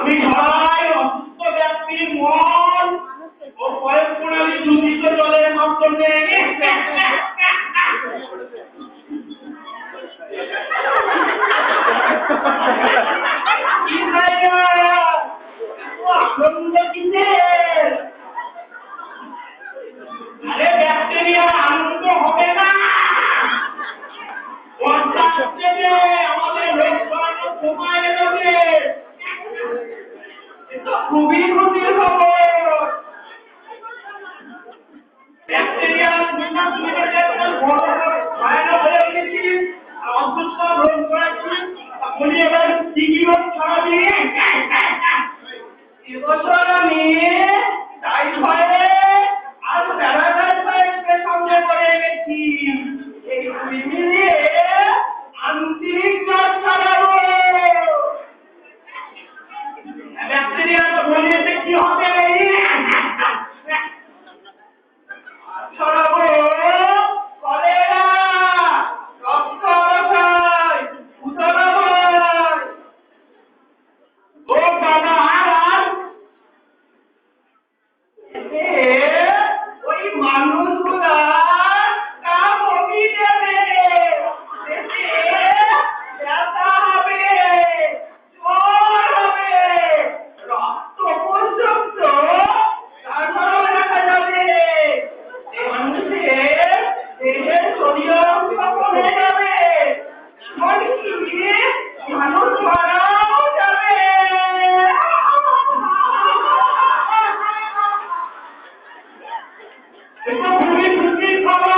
আমি সবাই অসুস্থ ব্যক্তির মন ও কয়েক প্রণালী দূষিত জলের মাধ্যমে আরে ব্যাকটেরিয়া আনন্দ হবে না, আমাদের রোগ করানোর সময় এলোকে খুবই ক্ষতির খবর। ব্যাকটেরিয়া ভয়ানক হয়ে উঠেছি, অসুস্থ রোগ করাচ্ছি, বলি এবার টিকি রোগ ছড়াবি। এবছর আমি টাইফয়েড আর প্যারাটাইফয়েডকে সঙ্গে করে এনেছি। এই দুই মিলিয়ে আন্তরিক জ্বর ছড়াবো। ব্যাকটেরিয়া তো বলিয়েছে কি হবে ছড়াবো কলেরা, রক্তক্ষয়, উদরময়। ও বাবা ওই মানুষগুলা কাম হবি যাবে, ব্যথা হবে, জ্বর হবে, রক্ত পর্যন্ত তারপরেও দেখা যাবে। এই মানুষের দেহের শরীর অংশ কমে যাবে, এমনকি মানুষ মারাও যাবে। এটা খুবই খুশির খবর।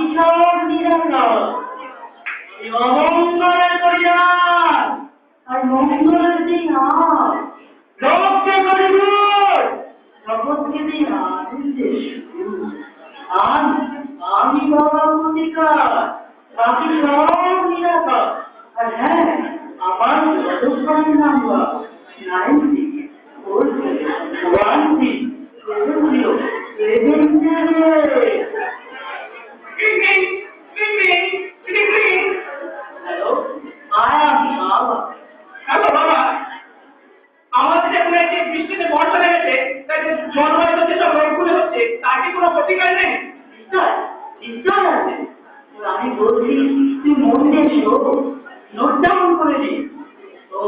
বাকি সব নিরাকার। অমঙ্গলের পরিহার আর মঙ্গলের দিন লক্ষ্যে করিব জগৎকে দিন আনন্দের সুর। আমি বাবা প্রতিকার, বাকি সব নিরাকার। আর হ্যাঁ, আমার যতক্ষণ নাম্বার 90 4 1 হ্যালো, হ্যালো বাবা, আমাদের এখন এই যে বৃষ্টিতে বর্ষা লেগেছে, তাই যে জলবায়ু যেসব রোগগুলো হচ্ছে তার কি কোনো প্রতিকার নেই? নিশ্চয় আছে। আমি বলছি তুই মন দিয়ে নোট ডাউন করে নি। ও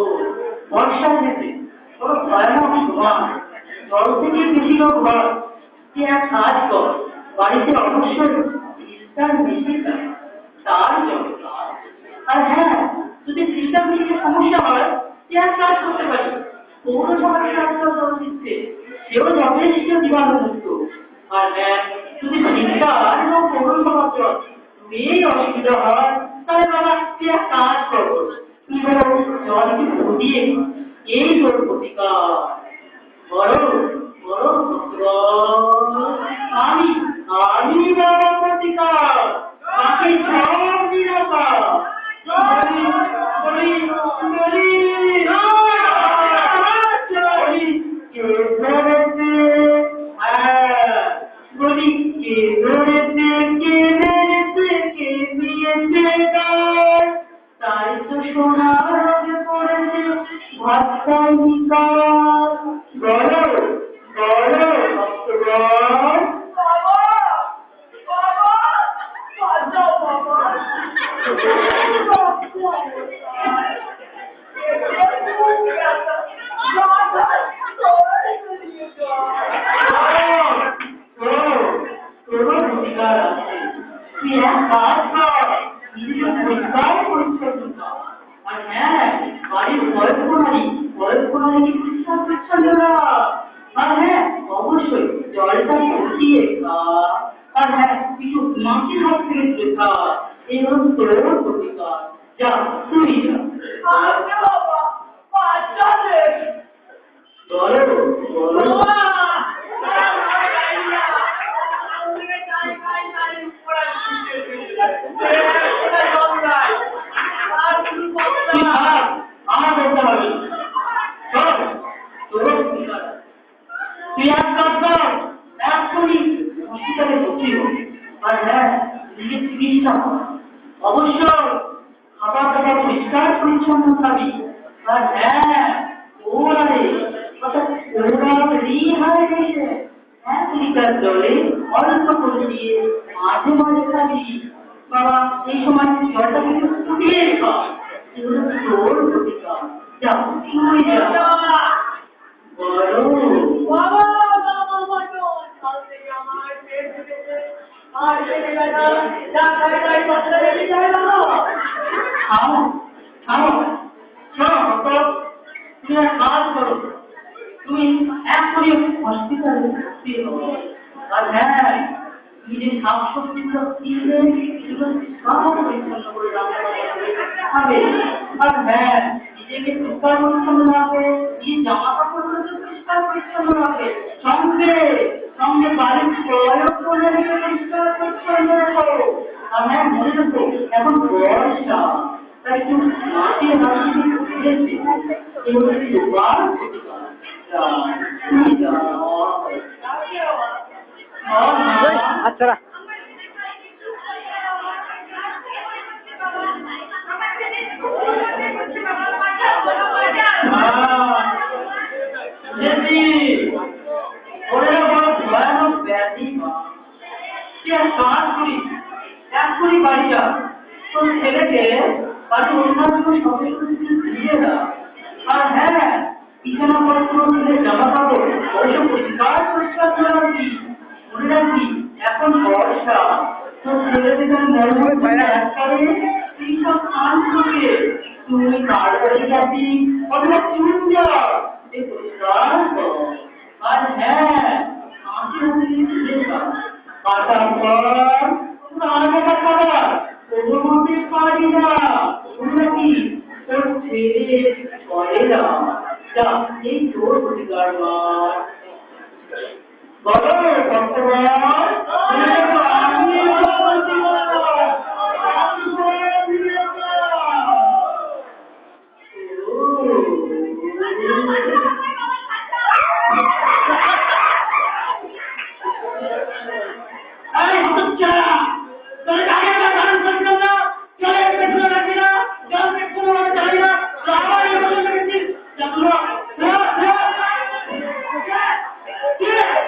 বর্ষা থেকে কোনো ভয়ানক সময় জল থেকে বেশি রোগ হয়। তুই এক কাজ কর, বাড়িতে অবশ্যই ফিল্টার মেশিন তার জল। আর হ্যাঁ, যদি ফিল্টার মেশিনের সমস্যা হয় তুই এক কাজ করতে পারিস, পৌরসভার রাস্তা জল দিচ্ছে, সেও যথেষ্ট জীবাণুমুক্ত। আর হ্যাঁ, যদি ফিল্টার এবং পৌরসভার জল এই অসুবিধা হয়, তাহলে বাবা তুই এক কাজ করবো, তুই জলকে ফুটিয়ে এই তোর প্রতিকার। বড় বড় আমি আমি বড় প্রতিকার, বাকি সব নিরাপদ। তাই তো সোনার রঙে পড়েছে ভাষায় নিকার। বলো বলো ভক্তগণ। অবশ্যই জলটা ফুটিয়ে আর হ্যাঁ কিছু মাটির হাত থেকে দেখা এই হল তোর প্রতিকার। যা তুই যা বলো বলো। আমার বলতে হবে তুই এক কাজ কর, এক্ষুনি হসপিটালে ভর্তি হো। আর হ্যাঁ, নিজের চিকিৎসা কর। অবশ্য খাবার দাবার পরিষ্কার পরিচ্ছন্ন খাবি। আর হ্যাঁ, ওরারে অর্থাৎ ওরাল রিহাইড্রেশন 1 লিটার জলে অল্প করে দিয়ে মাঝে মাঝে খাবি। বাবা এই সময় জলটা কিন্তু ফুটিয়ে খা, এগুলো তোর প্রতিকার। যা তুই যা বলো। তুমি এখনই হসপিটালে ভর্তি হও। আর হ্যাঁ, নিজের শাকসবজিগুলো কিনে সব পরিচ্ছন্ন করে খাবে। আর হ্যাঁ, নিজেকে পরিষ্কার পরিচ্ছন্ন রাখবে, নিজের জামা কাপড়গুলো পরিষ্কার পরিচ্ছন্ন রাখবে। সঙ্গে সঙ্গে বাড়ির প্রয়োগ করে পরিষ্কার পরিচ্ছন্ন রাখো। আর হ্যাঁ, মনে রাখো এখন বর্ষা, তাই একটু মাটির হাত আচ্ছা ভয়ানক ব্যাধি কাজ করি এখনই বাড়ি যা, তোর ছেলেকে বাড়ির অন্যান্য সদস্যদের দিয়ে দাও। আর হ্যাঁ, বিছানা পত্র ছেলে জামা কাপড় ওইসব পরিষ্কার পরিষ্কার করে রাখবি। মনে রাখবি এখন বর্ষা, তোর ছেলেদের মরমরে একবারে এইসব কাজ করবে। তুই কার বাড়ি যাবি অথবা চুন যা এই পরিষ্কার কর। আর হ্যাঁ, কাঁচি হাতে কাটার পর ঠিক আছে?